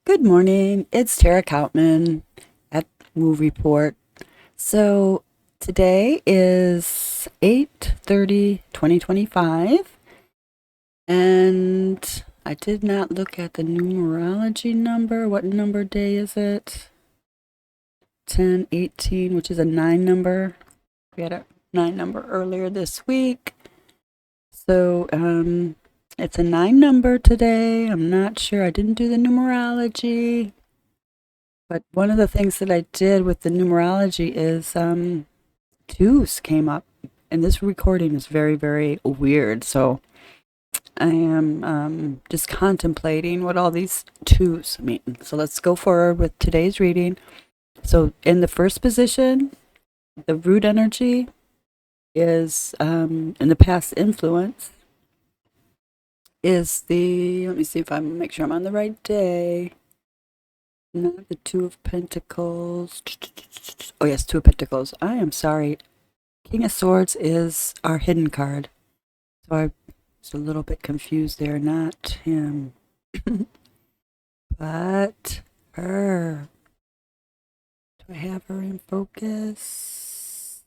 Good morning. It's Tara Koutman at Woo Report. So today is 8/30, 2025, and I did not look at the numerology number. What number day is it? 10/18, which is a 9 number. We had a 9 number earlier this week. So it's a 9 number today. I'm not sure. I didn't do the numerology. But one of the things that I did with the numerology is twos came up. And this recording is very, very weird. So I am just contemplating what all these twos mean. So let's go forward with today's reading. So in the first position, the root energy is in the past influence is the, let me see if I make sure I'm on the right day. Not the Two of Pentacles. Oh, yes, Two of Pentacles. I am sorry. King of Swords is our hidden card. So I was a little bit confused there. Not him. But her. Do I have her in focus?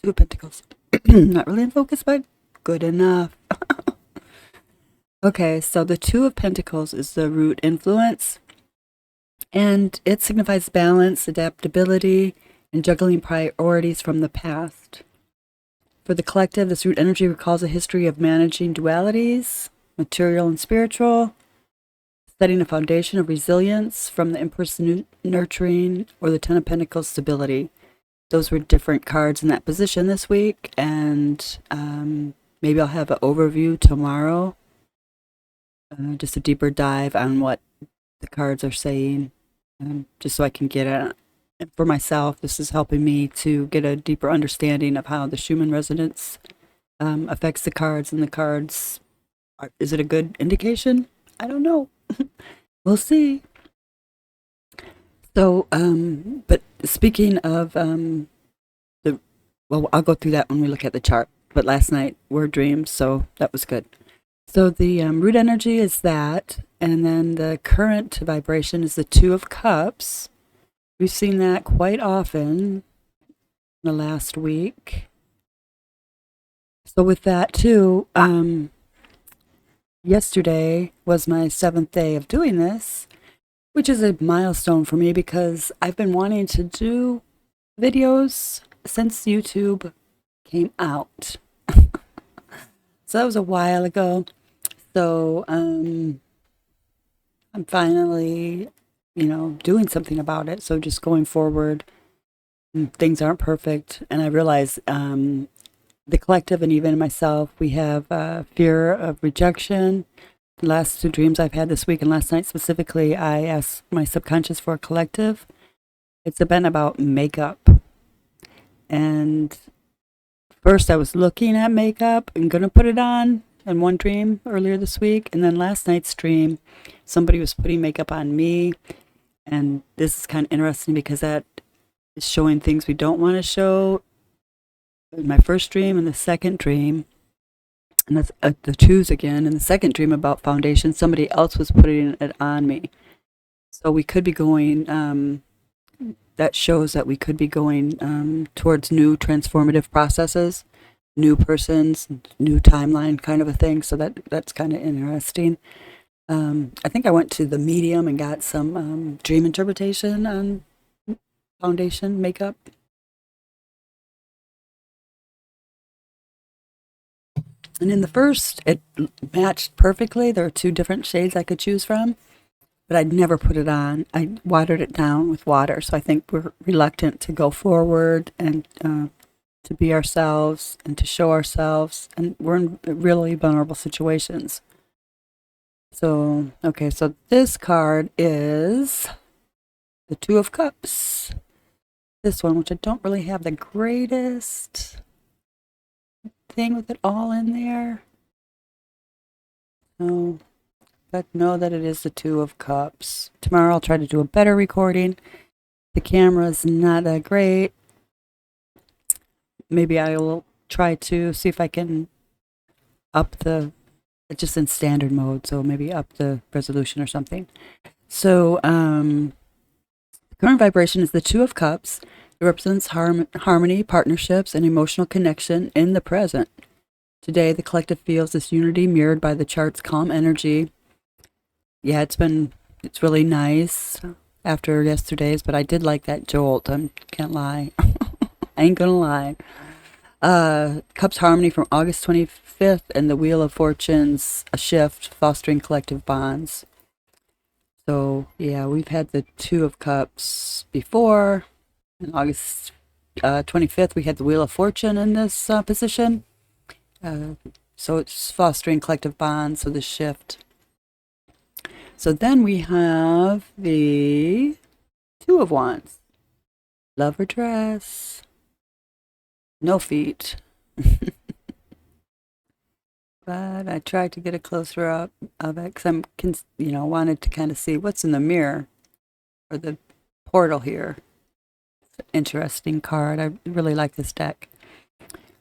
Two of Pentacles. Not really in focus, but good enough. Okay, so the Two of Pentacles is the root influence, and it signifies balance, adaptability, and juggling priorities from the past. For the collective, this root energy recalls a history of managing dualities, material and spiritual, setting a foundation of resilience from the Empress nurturing or the Ten of Pentacles stability. Those were different cards in that position this week, and maybe I'll have an overview tomorrow. Just a deeper dive on what the cards are saying, just so I can get it for myself. This is helping me to get a deeper understanding of how the Schumann resonance affects the cards, and the cards. Is it a good indication? I don't know. We'll see. So, but speaking of well, I'll go through that when we look at the chart. But last night were dreams, so that was good. So the root energy is that, and then the current vibration is the Two of Cups. We've seen that quite often in the last week. So with that too, yesterday was my 7th day of doing this, which is a milestone for me because I've been wanting to do videos since YouTube came out. So that was a while ago. So I'm finally, doing something about it. So just going forward, things aren't perfect. And I realize the collective and even myself, we have fear of rejection. The last 2 dreams I've had this week and last night specifically, I asked my subconscious for a collective. It's been about makeup. And first I was looking at makeup and going to put it on in one dream earlier this week. And then last night's dream, somebody was putting makeup on me. And this is kind of interesting because that is showing things we don't want to show. In my first dream and the second dream, and that's the twos again. In the second dream about foundation, somebody else was putting it on me. So we could be going, that shows that we could be going towards new transformative processes, new persons, new timeline kind of a thing. So that's kind of interesting. I think I went to the medium and got some dream interpretation on foundation makeup. And in the first, it matched perfectly. There are 2 different shades I could choose from, but I'd never put it on. I watered it down with water. So I think we're reluctant to go forward and to be ourselves and to show ourselves. And we're in really vulnerable situations. So, okay, so this card is the Two of Cups. This one, which I don't really have the greatest thing with it all in there. So, but know that it is the Two of Cups. Tomorrow I'll try to do a better recording. The camera's not that great. Maybe I will try to see if I can up the It's just in standard mode, so maybe up the resolution or something. So, the current vibration is the Two of Cups. It represents harmony, partnerships, and emotional connection in the present. Today, the collective feels this unity mirrored by the chart's calm energy. Yeah, it's really nice after yesterday's, but I did like that jolt. I can't lie. I ain't gonna lie. Cups Harmony from August 25th and the Wheel of Fortune's a shift, fostering collective bonds. So, yeah, we've had the Two of Cups before. On August 25th, we had the Wheel of Fortune in this position. Uh, so it's fostering collective bonds, so the shift. So then we have the Two of Wands. Love or dress. No feet. But I tried to get a closer up of it because wanted to kind of see what's in the mirror or the portal here. It's an interesting card. I really like this deck.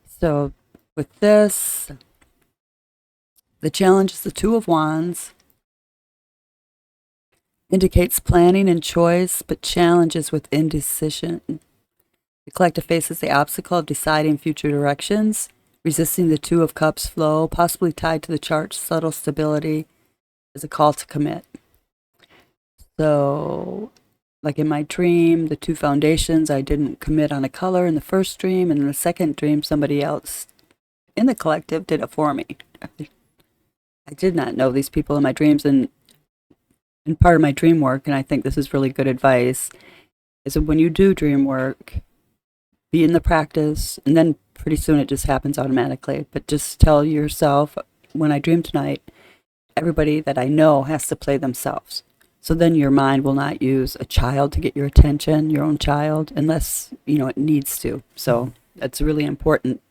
So with this, the challenge is the Two of Wands. Indicates planning and choice, but challenges with indecision. The collective faces the obstacle of deciding future directions, resisting the Two of Cups flow, possibly tied to the chart's subtle stability, is a call to commit. So, like in my dream, the two foundations, I didn't commit on a color in the first dream, and in the second dream, somebody else in the collective did it for me. I did not know these people in my dreams, and part of my dream work, and I think this is really good advice, is that when you do dream work, be in the practice, and then pretty soon it just happens automatically. But just tell yourself, when I dream tonight, everybody that I know has to play themselves. So then your mind will not use a child to get your attention, your own child, unless, it needs to. So that's a really important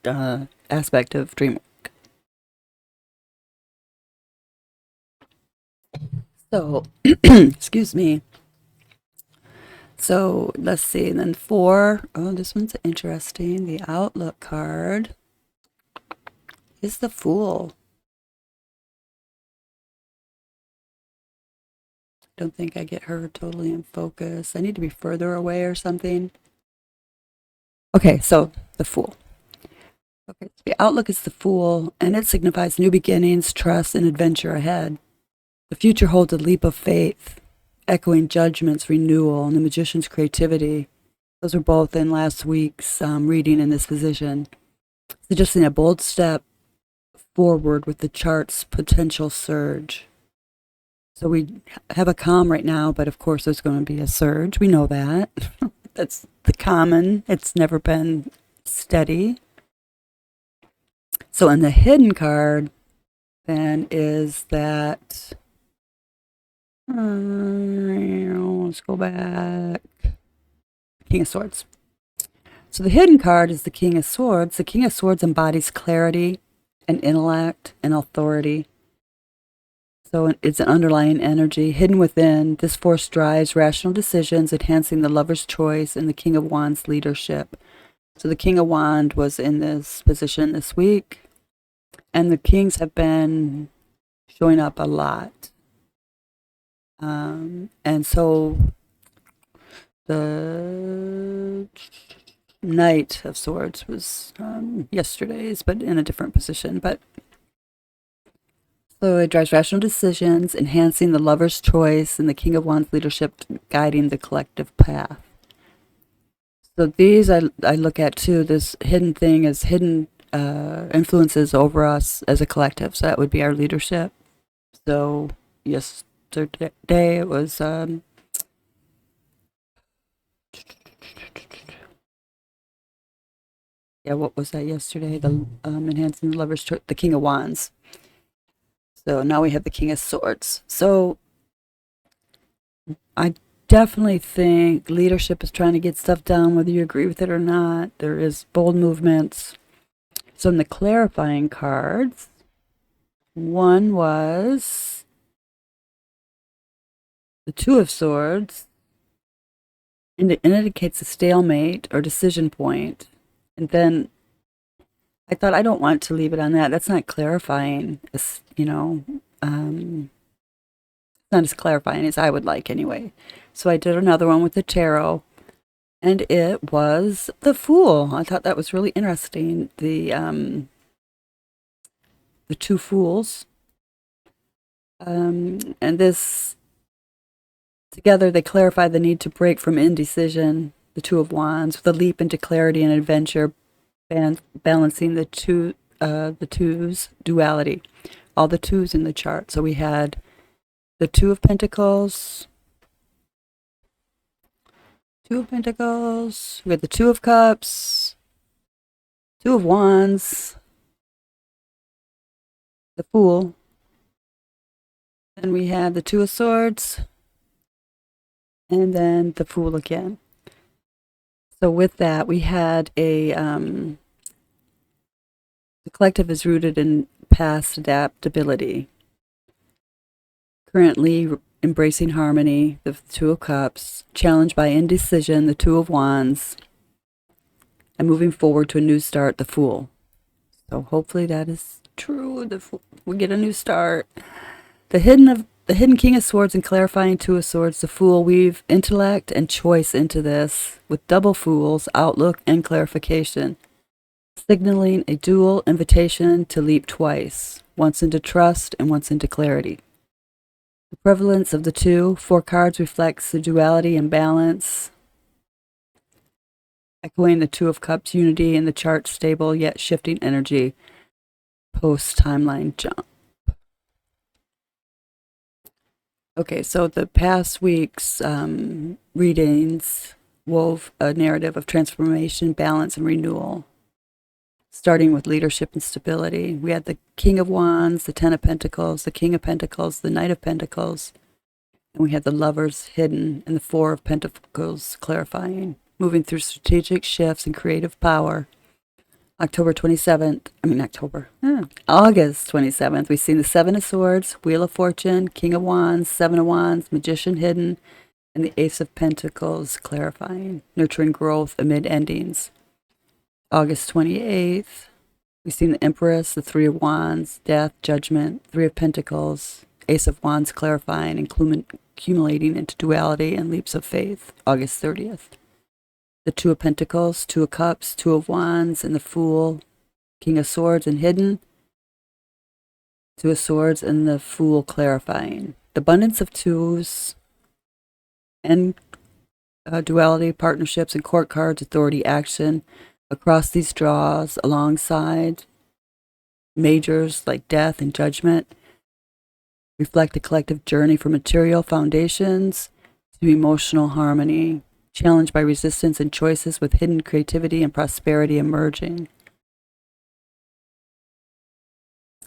aspect of dream work. So, excuse me. So let's see. And then this one's interesting. The Outlook card is the Fool. Don't think I get her totally in focus. I need to be further away or something. Okay, so the Fool. Okay, so the Outlook is the Fool, and it signifies new beginnings, trust, and adventure ahead. The future holds a leap of faith, echoing judgments, renewal, and the magician's creativity. Those were both in last week's reading in this position. Suggesting a bold step forward with the chart's potential surge. So we have a calm right now, but of course there's going to be a surge. We know that. That's the common. It's never been steady. So in the hidden card, then is that... let's go back. King of Swords. So the hidden card is the King of Swords. The King of Swords embodies clarity and intellect and authority. So it's an underlying energy hidden within. This force drives rational decisions, enhancing the lover's choice and the King of Wands leadership. So the King of Wands was in this position this week, and the Kings have been showing up a lot. And so the Knight of Swords was yesterday's, but in a different position. But so it drives rational decisions, enhancing the lover's choice, and the King of Wands leadership, guiding the collective path. So these I look at too. This hidden thing is hidden influences over us as a collective. So that would be our leadership. So yesterday it was what was that yesterday? The enhancing the lover's choice, the King of Wands. So now we have the King of Swords. So I definitely think leadership is trying to get stuff done, whether you agree with it or not. There is bold movements. So in the clarifying cards, one was the Two of Swords, and it indicates a stalemate or decision point. And then I thought I don't want to leave it on that. That's not clarifying. It's, not as clarifying as I would like anyway. So I did another one with the tarot, and it was the Fool. I thought that was really interesting. The two fools, and this together they clarify the need to break from indecision. The Two of Wands with a leap into clarity and adventure, balancing the twos duality, all the twos in the chart. So we had the Two of Pentacles. We had the Two of Cups, Two of Wands, the Fool. Then we had the Two of Swords, and then the Fool again. So with that, we had the collective is rooted in past adaptability. Currently embracing harmony, the Two of Cups, challenged by indecision, the Two of Wands, and moving forward to a new start, the Fool. So hopefully that is true. We get a new start. The hidden King of Swords and clarifying Two of Swords, the Fool, weave intellect and choice into this with double Fools, outlook and clarification, signaling a dual invitation to leap twice, once into trust and once into clarity. The prevalence of the two, 4 cards, reflects the duality and balance, echoing the Two of Cups unity in the chart, stable yet shifting energy, post-timeline jump. Okay, so the past week's readings wove a narrative of transformation, balance, and renewal, starting with leadership and stability. We had the King of Wands, the Ten of Pentacles, the King of Pentacles, the Knight of Pentacles, and we had the Lovers hidden and the Four of Pentacles clarifying, moving through strategic shifts and creative power. August 27th, we've seen the Seven of Swords, Wheel of Fortune, King of Wands, Seven of Wands, Magician hidden, and the Ace of Pentacles clarifying, nurturing growth amid endings. August 28th, we've seen the Empress, the Three of Wands, Death, Judgment, Three of Pentacles, Ace of Wands clarifying, accumulating into duality and leaps of faith. August 30th. The Two of Pentacles, Two of Cups, Two of Wands, and the Fool, King of Swords and hidden, Two of Swords and the Fool clarifying. The abundance of twos and duality, partnerships, and court cards, authority, action across these draws alongside majors like death and judgment reflect a collective journey from material foundations to emotional harmony, challenged by resistance and choices with hidden creativity and prosperity emerging.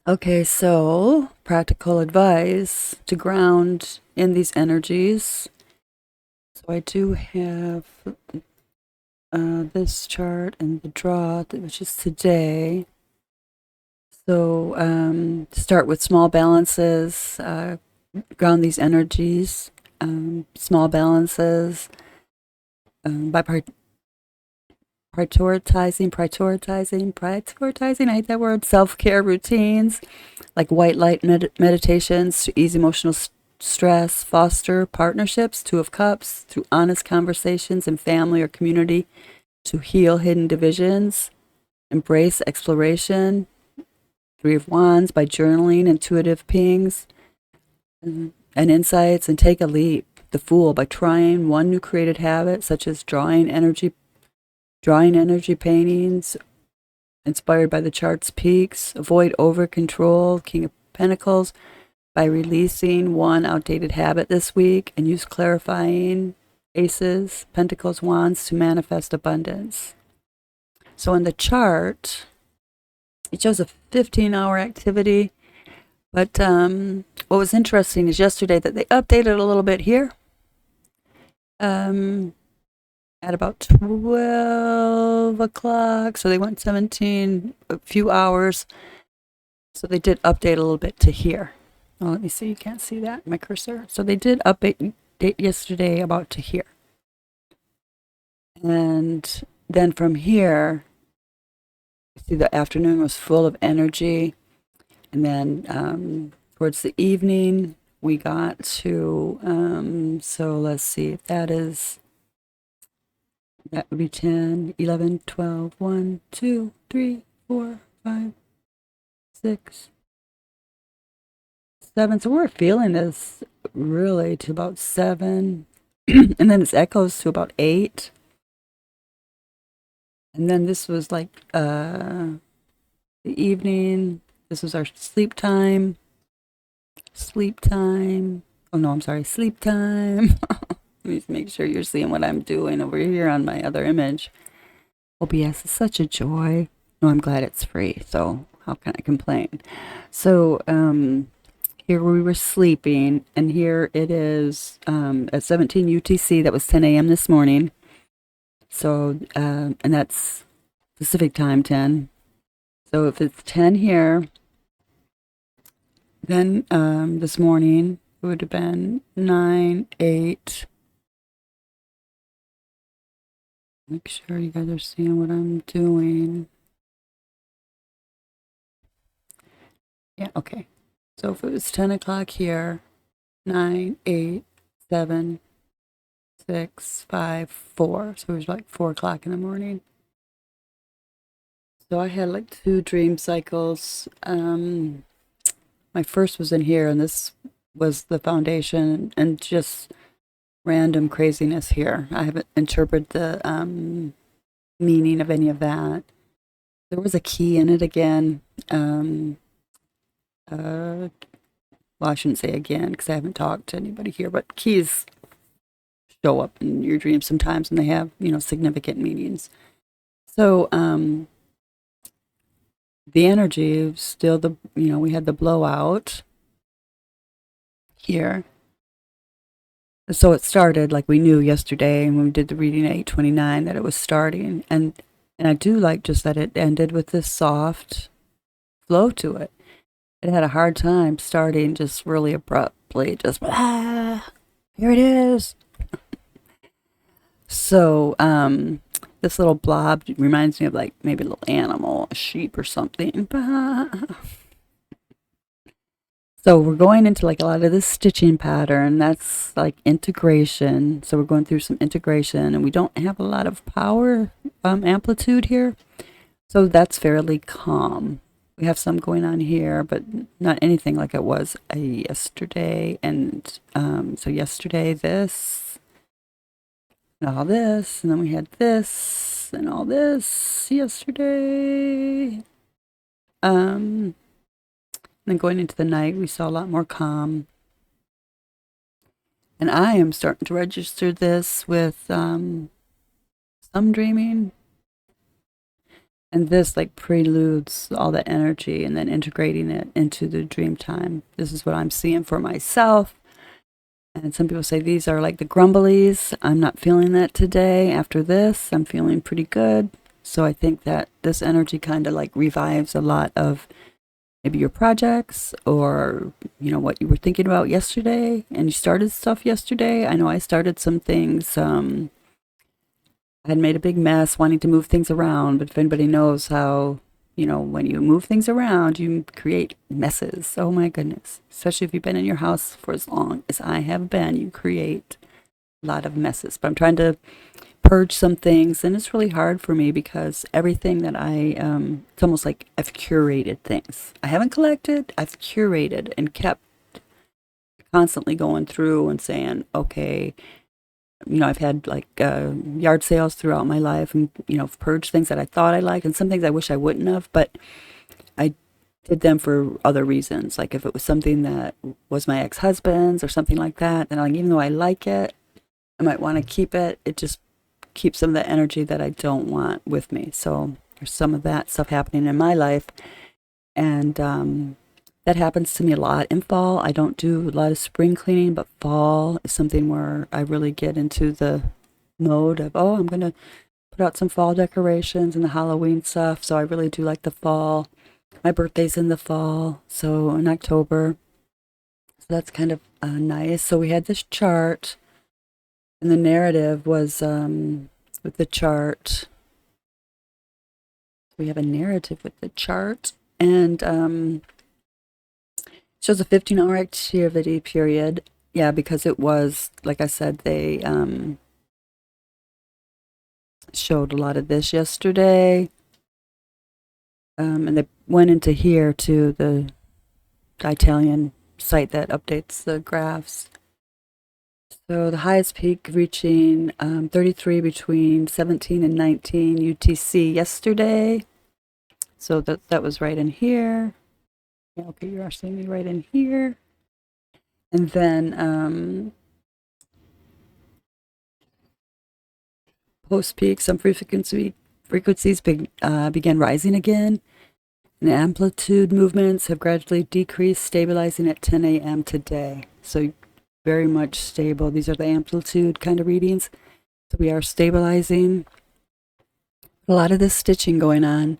Okay, so practical advice to ground in these energies. So I do have this chart and the draw, which is today. So start with small balances, ground these energies, small balances, by prioritizing, I hate that word, self-care routines, like white light meditations to ease emotional stress, foster partnerships, Two of Cups, through honest conversations in family or community to heal hidden divisions, embrace exploration, Three of Wands, by journaling intuitive pings and insights, and take a leap. The Fool, by trying one new created habit, such as drawing energy paintings inspired by the chart's peaks. Avoid over control, King of Pentacles, by releasing one outdated habit this week, and use clarifying Aces, Pentacles, Wands to manifest abundance. So in the chart, it shows a 15-hour activity. But what was interesting is yesterday that they updated a little bit here. At about 12 o'clock. So they went 17, a few hours. So they did update a little bit to here. Oh, let me see. You can't see that, my cursor. So they did update yesterday about to here. And then from here, See, the afternoon was full of energy, and then towards the evening, we got to, so let's see, if that would be 10, 11, 12, 1, 2, 3, 4, 5, 6, 7. So we're feeling this really to about 7, and then it echoes to about 8. And then this was like the evening. This was our sleep time. Sleep time. Oh no, I'm sorry, sleep time. Let me make sure you're seeing what I'm doing over here on my other image. OBS is such a joy. No, I'm glad it's free, so how can I complain? So, here we were sleeping, and here it is at 17 UTC. That was 10 a.m. this morning. So, and that's Pacific time 10. So if it's 10 here, then this morning it would have been 9, 8. Make sure you guys are seeing what I'm doing. Yeah, okay. So if it was 10 o'clock here, 9, 8, 7, 6, 5, 4. So it was like 4 o'clock in the morning. So I had like 2 dream cycles. My first was in here, and this was the foundation, and just random craziness here. I haven't interpreted the meaning of any of that. There was a key in it again. Well, I shouldn't say again because I haven't talked to anybody here, but keys show up in your dreams sometimes, and they have, significant meanings. So, the energy of still we had the blowout here. So it started like we knew yesterday when we did the reading at 8:29 that it was starting, and I do like just that it ended with this soft flow to it. It had a hard time starting just really abruptly, just here it is. So this little blob reminds me of like maybe a little animal, a sheep or something. So we're going into like a lot of this stitching pattern. That's like integration. So we're going through some integration, and we don't have a lot of power amplitude here. So that's fairly calm. We have some going on here, but not anything like it was yesterday. And so yesterday, this, and all this, and then we had this, and all this yesterday. Then going into the night, we saw a lot more calm. And I am starting to register this with some dreaming. And this like preludes all the energy and then integrating it into the dream time. This is what I'm seeing for myself. And some people say these are like the grumblies. I'm not feeling that today. After this, I'm feeling pretty good. So I think that this energy kind of like revives a lot of maybe your projects or, what you were thinking about yesterday and you started stuff yesterday. I know I started some things. I had made a big mess wanting to move things around, but if anybody knows how, when you move things around, you create messes. Oh my goodness. Especially if you've been in your house for as long as I have been, you create a lot of messes. But I'm trying to purge some things, and it's really hard for me because everything that it's almost like I've curated things. I haven't collected, I've curated and kept constantly going through and saying, okay, I've had like yard sales throughout my life and, purged things that I thought I liked and some things I wish I wouldn't have, but I did them for other reasons. Like if it was something that was my ex-husband's or something like that, then even though I like it, I might want to keep it. It just keeps some of the energy that I don't want with me. So there's some of that stuff happening in my life. And that happens to me a lot in fall. I don't do a lot of spring cleaning, but fall is something where I really get into the mode of, I'm going to put out some fall decorations and the Halloween stuff. So I really do like the fall. My birthday's in the fall, so in October. So that's kind of nice. So we had this chart, and the narrative was with the chart. We have a narrative with the chart, and shows a 15-hour activity period. Yeah, because it was, like I said, they showed a lot of this yesterday. And they went into here to the Italian site that updates the graphs. So the highest peak reaching 33 between 17 and 19 UTC yesterday. So that was right in here. Yeah, okay, you are seeing me right in here. And then post peak, some frequencies began rising again. And amplitude movements have gradually decreased, stabilizing at 10 a.m. today. So very much stable. These are the amplitude kind of readings. So we are stabilizing. A lot of this stitching going on.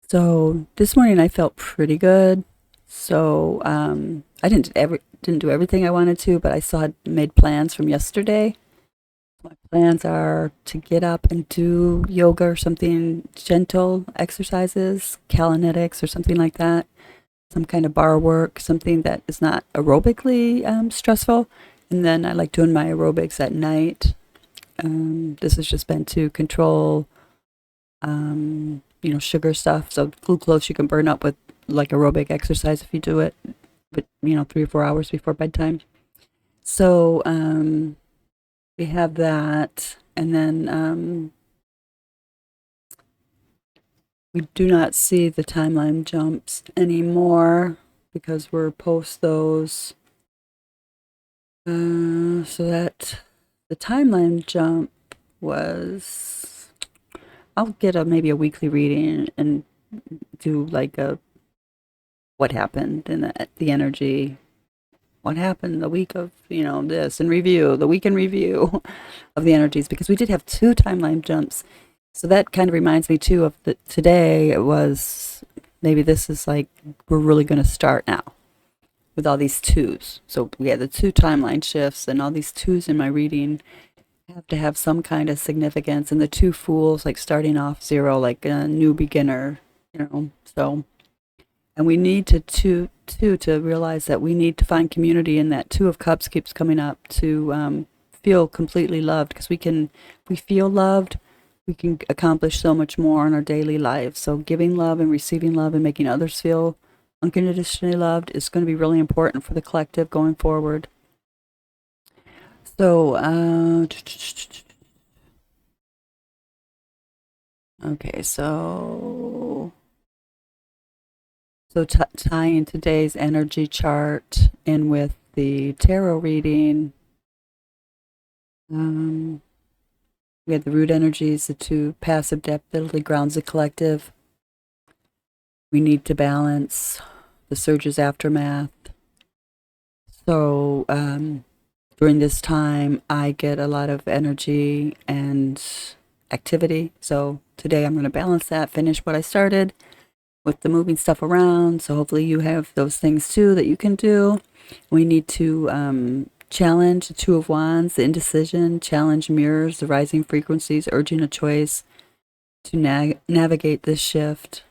So this morning I felt pretty good. So I didn't do everything I wanted to, but I still had made plans from yesterday. My plans are to get up and do yoga or something gentle exercises, calkinetics or something like that. Some kind of bar work, something that is not aerobically stressful. And then I like doing my aerobics at night. This has just been to control, sugar stuff. So glucose you can burn up with like aerobic exercise if you do it, but 3 or 4 hours before bedtime. So we have that, and then we do not see the timeline jumps anymore because we're post those. So that the timeline jump was, I'll get maybe a weekly reading and do like a what happened in the energy, what happened the week of this, and review the week in review of the energies, because we did have 2 timeline jumps. So that kind of reminds me too of today. It was maybe this is like we're really going to start now with all these 2s. So we had the 2 timeline shifts, and all these 2s in my reading have to have some kind of significance. And the 2 fools, like starting off 0, like a new beginner, So, and we need to realize that we need to find community, and that 2 of Cups keeps coming up to feel completely loved, because if we feel loved, we can accomplish so much more in our daily lives. So giving love and receiving love and making others feel unconditionally loved is going to be really important for the collective going forward. So, okay, so tying today's energy chart in with the tarot reading, we had the root energies, the 2 passive adaptability grounds the collective. We need to balance the surge's aftermath. So during this time, I get a lot of energy and activity. So today I'm going to balance that, finish what I started with the moving stuff around. So hopefully you have those things too that you can do. We need to challenge the 2 of Wands, the indecision, challenge mirrors, the rising frequencies, urging a choice to navigate this shift.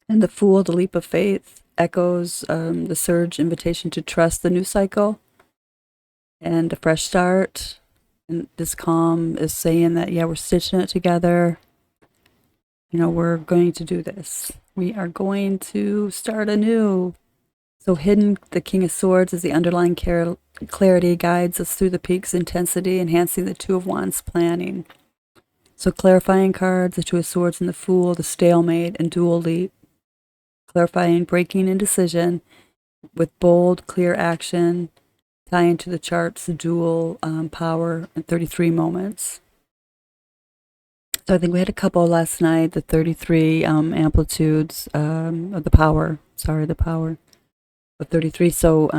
And the Fool, the leap of faith, echoes the surge invitation to trust the new cycle and a fresh start. And this calm is saying that, yeah, we're stitching it together. We're going to do this. We are going to start anew. So hidden, the King of Swords, is the underlying clarity, guides us through the peak's intensity, enhancing the 2 of Wands planning. So clarifying cards, the 2 of Swords and the Fool, the stalemate and dual leap. Clarifying, breaking indecision with bold, clear action, tying to the charts, the dual power and 33 moments. So I think we had a couple last night, the 33 amplitudes of the power. The power of 33. So,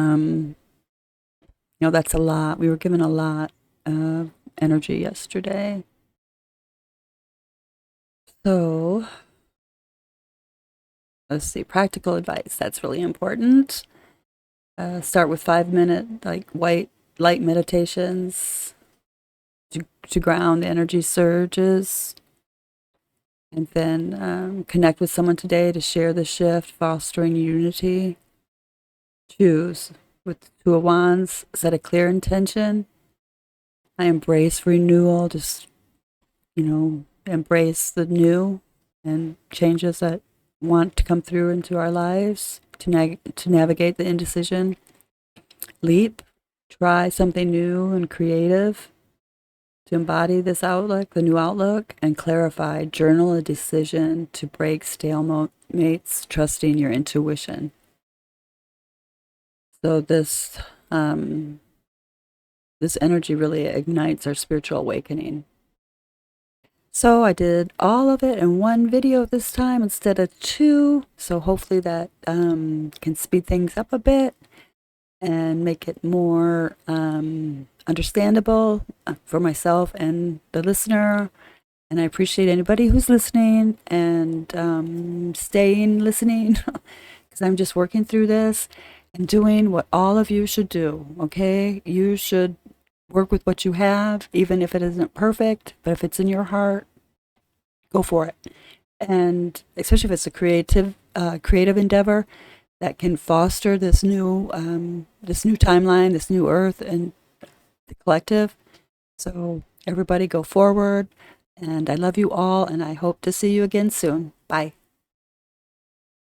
that's a lot. We were given a lot of energy yesterday. So, let's see, practical advice. That's really important. Start with 5-minute, like white light meditations to ground energy surges. And then connect with someone today to share the shift, fostering unity. Choose with the Two of Wands, set a clear intention. I embrace renewal, just, embrace the new and changes that want to come through into our lives to navigate the indecision. Leap, try something new and creative to embody this outlook, the new outlook, and clarify. Journal a decision to break stalemates, trusting your intuition. So this energy really ignites our spiritual awakening. So I did all of it in one video this time instead of two. So hopefully that can speed things up a bit and make it more understandable for myself and the listener. And I appreciate anybody who's listening and staying listening because I'm just working through this and doing what all of you should do, okay? You should work with what you have, even if it isn't perfect, but if it's in your heart, go for it. And especially if it's a creative endeavor that can foster this new timeline, this new earth, and the collective. So everybody go forward. And I love you all, and I hope to see you again soon. Bye.